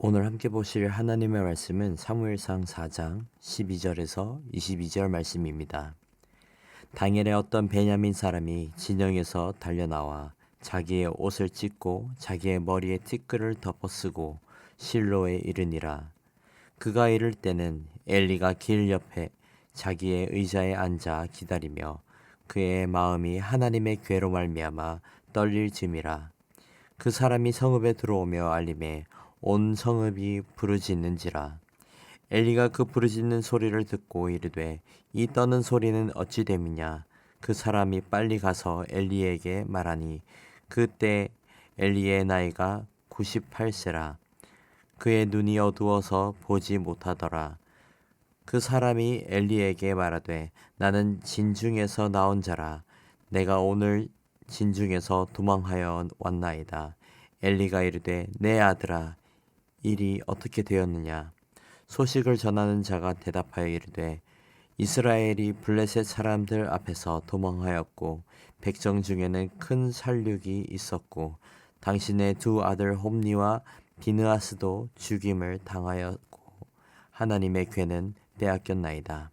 오늘 함께 보실 하나님의 말씀은 사무엘상 4장 12절에서 22절 말씀입니다. 당일에 어떤 베냐민 사람이 진영에서 달려나와 자기의 옷을 찢고 자기의 머리에 티끌을 덮어쓰고 실로에 이르니라. 그가 이를 때는 엘리가 길 옆에 자기의 의자에 앉아 기다리며 그의 마음이 하나님의 괴로 말미암아 떨릴 즈음이라. 그 사람이 성읍에 들어오며 알림에 온 성읍이 부르짖는지라. 엘리가 그 부르짖는 소리를 듣고 이르되 이 떠는 소리는 어찌 됨이냐. 그 사람이 빨리 가서 엘리에게 말하니 그때 엘리의 나이가 98세라. 그의 눈이 어두워서 보지 못하더라. 그 사람이 엘리에게 말하되 나는 진중에서 나온 자라. 내가 오늘 진중에서 도망하여 왔나이다. 엘리가 이르되 내 아들아 일이 어떻게 되었느냐. 소식을 전하는 자가 대답하여 이르되 이스라엘이 블레셋 사람들 앞에서 도망하였고 백성 중에는 큰 살육이 있었고 당신의 두 아들 홈니와 비느하스도 죽임을 당하였고 하나님의 괴는 빼앗겼나이다.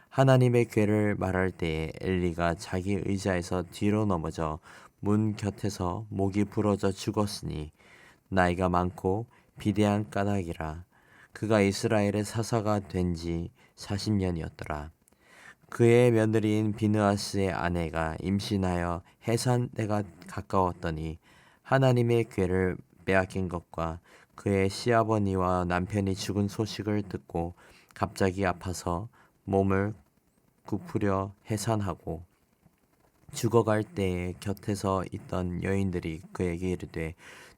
하나님의 괴를 말할 때에 엘리가 자기 의자에서 뒤로 넘어져 문 곁에서 목이 부러져 죽었으니 나이가 많고 비대한 까닭이라. 그가 이스라엘의 사사가 된 지 40년이었더라. 그의 며느리인 비느하스의 아내가 임신하여 해산 때가 가까웠더니 하나님의 괴를 빼앗긴 것과 그의 시아버니와 남편이 죽은 소식을 듣고 갑자기 아파서 몸을 굽으려 해산하고 죽어갈 때에 곁에서 있던 여인들이 그에게 이르되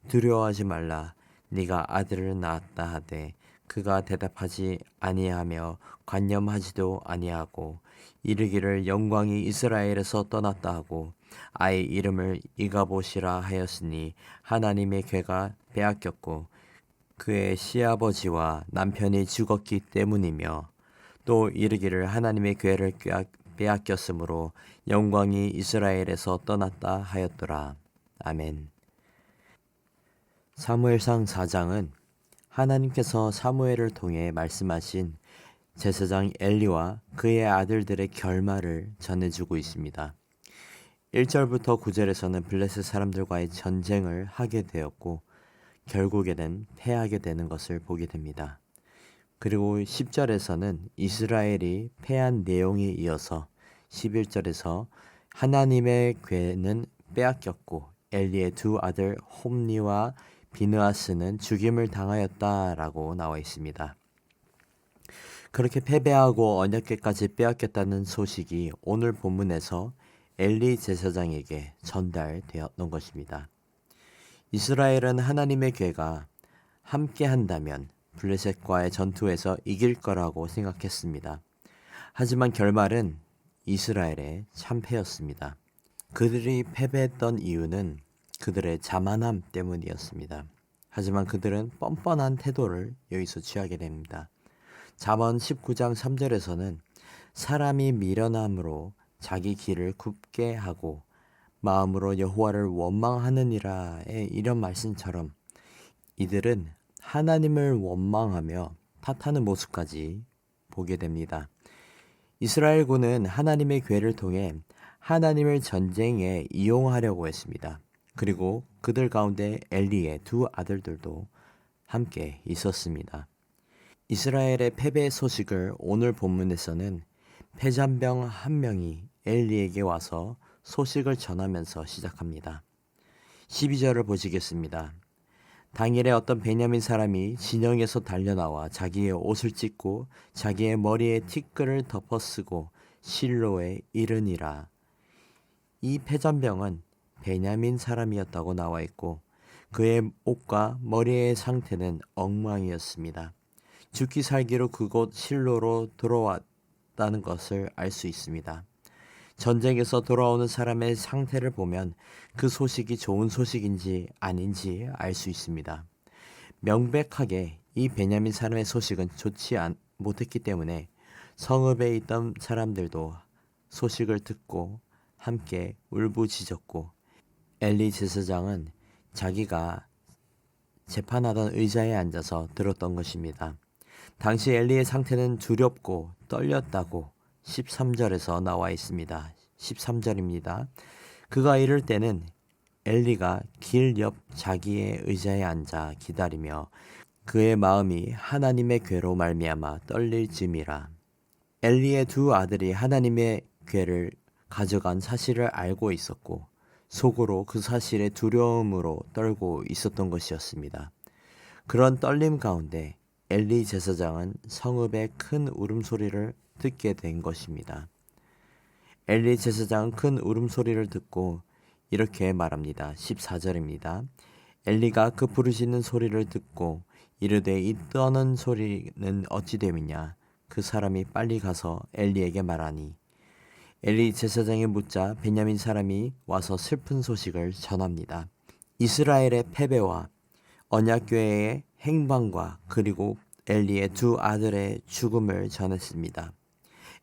두려워하지 말라. 네가 아들을 낳았다 하되 그가 대답하지 아니하며 관념하지도 아니하고 이르기를 영광이 이스라엘에서 떠났다 하고 아이 이름을 이가봇이라 하였으니 하나님의 괴가 빼앗겼고 그의 시아버지와 남편이 죽었기 때문이며 또 이르기를 하나님의 괴를 빼앗겼으므로 영광이 이스라엘에서 떠났다 하였더라. 아멘. 사무엘상 4장은 하나님께서 사무엘을 통해 말씀하신 제사장 엘리와 그의 아들들의 결말을 전해주고 있습니다. 1절부터 9절에서는 블레셋 사람들과의 전쟁을 하게 되었고 결국에는 패하게 되는 것을 보게 됩니다. 그리고 10절에서는 이스라엘이 패한 내용에 이어서 11절에서 하나님의 괴는 빼앗겼고 엘리의 두 아들 홈니와 비느하스는 죽임을 당하였다라고 나와 있습니다. 그렇게 패배하고 언약궤까지 빼앗겼다는 소식이 오늘 본문에서 엘리 제사장에게 전달되었던 것입니다. 이스라엘은 하나님의 괴가 함께 한다면 블레셋과의 전투에서 이길 거라고 생각했습니다. 하지만 결말은 이스라엘의 참패였습니다. 그들이 패배했던 이유는 그들의 자만함 때문이었습니다. 하지만 그들은 뻔뻔한 태도를 여기서 취하게 됩니다. 잠언 19장 3절에서는 사람이 미련함으로 자기 길을 굽게 하고 마음으로 여호와를 원망하느니라의 이런 말씀처럼 이들은 하나님을 원망하며 탓하는 모습까지 보게 됩니다. 이스라엘군은 하나님의 괴를 통해 하나님을 전쟁에 이용하려고 했습니다. 그리고 그들 가운데 엘리의 두 아들들도 함께 있었습니다. 이스라엘의 패배 소식을 오늘 본문에서는 패잔병 한 명이 엘리에게 와서 소식을 전하면서 시작합니다. 12절을 보시겠습니다. 당일에 어떤 베냐민 사람이 진영에서 달려나와 자기의 옷을 찢고 자기의 머리에 티끌을 덮어쓰고 실로에 이르니라. 이 패잔병은 베냐민 사람이었다고 나와 있고 그의 옷과 머리의 상태는 엉망이었습니다. 죽기 살기로 그곳 실로로 들어왔다는 것을 알 수 있습니다. 전쟁에서 돌아오는 사람의 상태를 보면 그 소식이 좋은 소식인지 아닌지 알 수 있습니다. 명백하게 이 베냐민 사람의 소식은 좋지 못했기 때문에 성읍에 있던 사람들도 소식을 듣고 함께 울부짖었고 엘리 제사장은 자기가 재판하던 의자에 앉아서 들었던 것입니다. 당시 엘리의 상태는 두렵고 떨렸다고 13절에서 나와 있습니다. 13절입니다. 그가 이럴 때는 엘리가 길 옆 자기의 의자에 앉아 기다리며 그의 마음이 하나님의 궤로 말미암아 떨릴 즈음이라. 엘리의 두 아들이 하나님의 궤를 가져간 사실을 알고 있었고 속으로 그 사실에 두려움으로 떨고 있었던 것이었습니다. 그런 떨림 가운데 엘리 제사장은 성읍의 큰 울음소리를 듣게 된 것입니다. 엘리 제사장은 큰 울음소리를 듣고 이렇게 말합니다. 14절입니다. 엘리가 그 부르짖는 소리를 듣고 이르되 이 떠는 소리는 어찌 됨이냐. 그 사람이 빨리 가서 엘리에게 말하니 엘리 제사장이 묻자 베냐민 사람이 와서 슬픈 소식을 전합니다. 이스라엘의 패배와 언약궤의 행방과 그리고 엘리의 두 아들의 죽음을 전했습니다.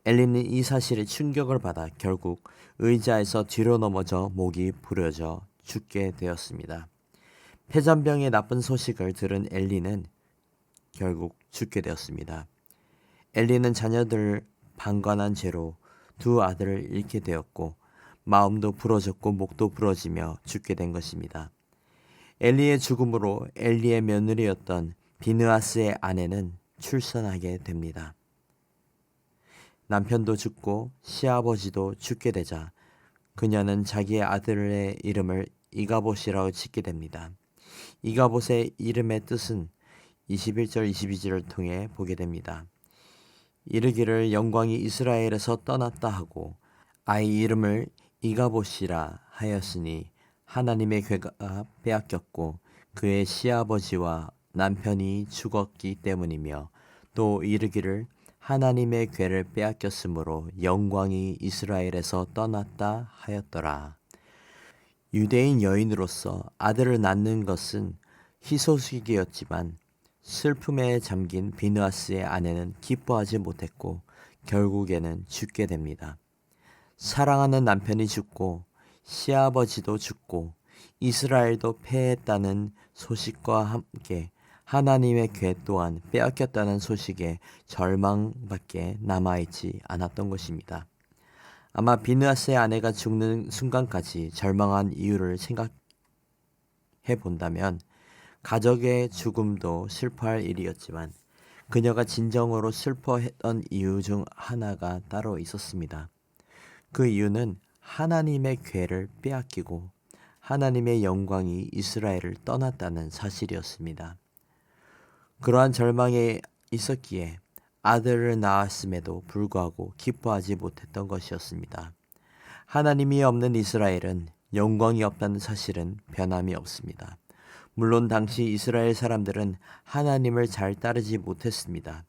엘리는 이 사실에 충격을 받아 결국 의자에서 뒤로 넘어져 목이 부러져 죽게 되었습니다. 폐잔병의 나쁜 소식을 들은 엘리는 결국 죽게 되었습니다. 엘리는 자녀들을 방관한 죄로 두 아들을 잃게 되었고 마음도 부러졌고 목도 부러지며 죽게 된 것입니다. 엘리의 죽음으로 엘리의 며느리였던 비느하스의 아내는 출산하게 됩니다. 남편도 죽고 시아버지도 죽게 되자 그녀는 자기의 아들의 이름을 이가봇이라고 짓게 됩니다. 이가봇의 이름의 뜻은 21절 22절을 통해 보게 됩니다. 이르기를 영광이 이스라엘에서 떠났다 하고 아이 이름을 이가봇이라 하였으니 하나님의 궤가 빼앗겼고 그의 시아버지와 남편이 죽었기 때문이며 또 이르기를 하나님의 궤를 빼앗겼으므로 영광이 이스라엘에서 떠났다 하였더라. 유대인 여인으로서 아들을 낳는 것은 희소식이었지만 슬픔에 잠긴 비느하스의 아내는 기뻐하지 못했고 결국에는 죽게 됩니다. 사랑하는 남편이 죽고 시아버지도 죽고 이스라엘도 패했다는 소식과 함께 하나님의 궤 또한 빼앗겼다는 소식에 절망밖에 남아있지 않았던 것입니다. 아마 비느하스의 아내가 죽는 순간까지 절망한 이유를 생각해 본다면 가족의 죽음도 슬퍼할 일이었지만 그녀가 진정으로 슬퍼했던 이유 중 하나가 따로 있었습니다. 그 이유는 하나님의 궤를 빼앗기고 하나님의 영광이 이스라엘을 떠났다는 사실이었습니다. 그러한 절망에 있었기에 아들을 낳았음에도 불구하고 기뻐하지 못했던 것이었습니다. 하나님이 없는 이스라엘은 영광이 없다는 사실은 변함이 없습니다. 물론 당시 이스라엘 사람들은 하나님을 잘 따르지 못했습니다.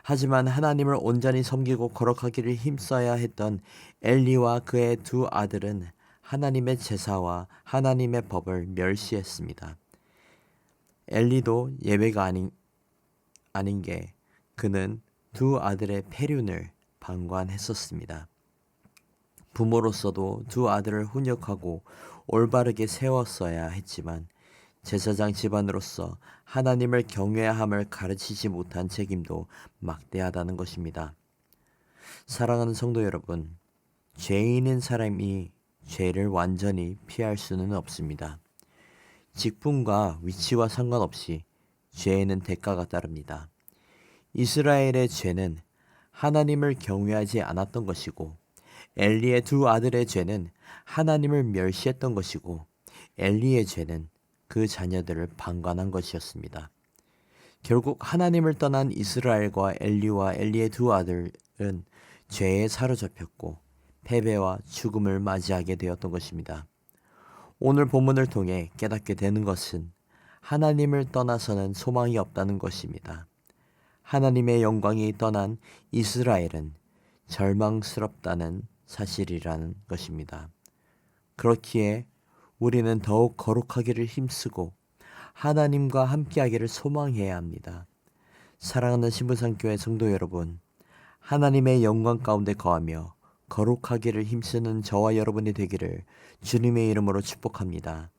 하지만 하나님을 온전히 섬기고 거룩하기를 힘써야 했던 엘리와 그의 두 아들은 하나님의 제사와 하나님의 법을 멸시했습니다. 엘리도 예외가 아닌 게 그는 두 아들의 폐륜을 방관했었습니다. 부모로서도 두 아들을 훈육하고 올바르게 세웠어야 했지만 제사장 집안으로서 하나님을 경외함을 가르치지 못한 책임도 막대하다는 것입니다. 사랑하는 성도 여러분, 죄인인 사람이 죄를 완전히 피할 수는 없습니다. 직분과 위치와 상관없이 죄에는 대가가 따릅니다. 이스라엘의 죄는 하나님을 경외하지 않았던 것이고 엘리의 두 아들의 죄는 하나님을 멸시했던 것이고 엘리의 죄는 그 자녀들을 방관한 것이었습니다. 결국 하나님을 떠난 이스라엘과 엘리와 엘리의 두 아들은 죄에 사로잡혔고 패배와 죽음을 맞이하게 되었던 것입니다. 오늘 본문을 통해 깨닫게 되는 것은 하나님을 떠나서는 소망이 없다는 것입니다. 하나님의 영광이 떠난 이스라엘은 절망스럽다는 사실이라는 것입니다. 그렇기에 우리는 더욱 거룩하기를 힘쓰고 하나님과 함께하기를 소망해야 합니다. 사랑하는 신부상교회 성도 여러분, 하나님의 영광 가운데 거하며 거룩하기를 힘쓰는 저와 여러분이 되기를 주님의 이름으로 축복합니다.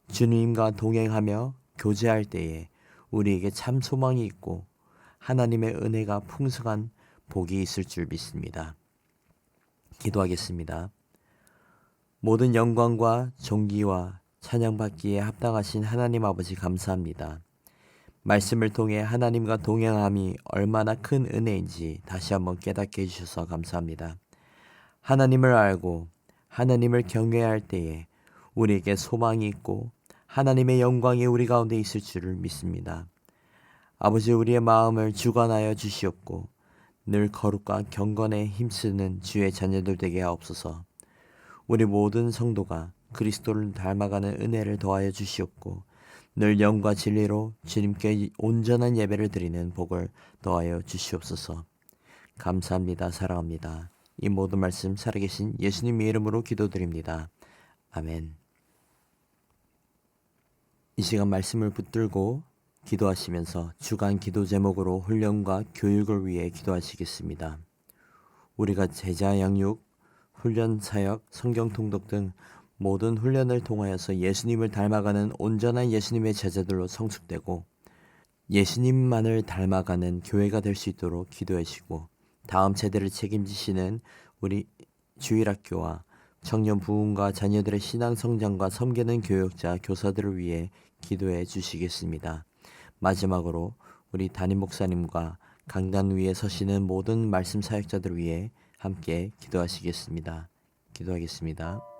주님과 동행하며 교제할 때에 우리에게 참 소망이 있고 하나님의 은혜가 풍성한 복이 있을 줄 믿습니다. 기도하겠습니다. 모든 영광과 존귀와 찬양받기에 합당하신 하나님 아버지 감사합니다. 말씀을 통해 하나님과 동행함이 얼마나 큰 은혜인지 다시 한번 깨닫게 해주셔서 감사합니다. 하나님을 알고 하나님을 경외할 때에 우리에게 소망이 있고 하나님의 영광이 우리 가운데 있을 줄을 믿습니다. 아버지, 우리의 마음을 주관하여 주시옵고 늘 거룩과 경건에 힘쓰는 주의 자녀들 되게 하옵소서. 우리 모든 성도가 그리스도를 닮아가는 은혜를 더하여 주시옵고 늘 영과 진리로 주님께 온전한 예배를 드리는 복을 더하여 주시옵소서. 감사합니다. 사랑합니다. 이 모든 말씀 살아계신 예수님의 이름으로 기도드립니다. 아멘. 이 시간 말씀을 붙들고 기도하시면서 주간 기도 제목으로 훈련과 교육을 위해 기도하시겠습니다. 우리가 제자 양육, 훈련 사역, 성경 통독 등 모든 훈련을 통하여서 예수님을 닮아가는 온전한 예수님의 제자들로 성숙되고 예수님만을 닮아가는 교회가 될 수 있도록 기도해 주시고 다음 세대를 책임지시는 우리 주일학교와 청년 부흥과 자녀들의 신앙 성장과 섬기는 교육자, 교사들을 위해 기도해 주시겠습니다. 마지막으로 우리 담임 목사님과 강단 위에 서시는 모든 말씀 사역자들을 위해 함께 기도하시겠습니다. 기도하겠습니다.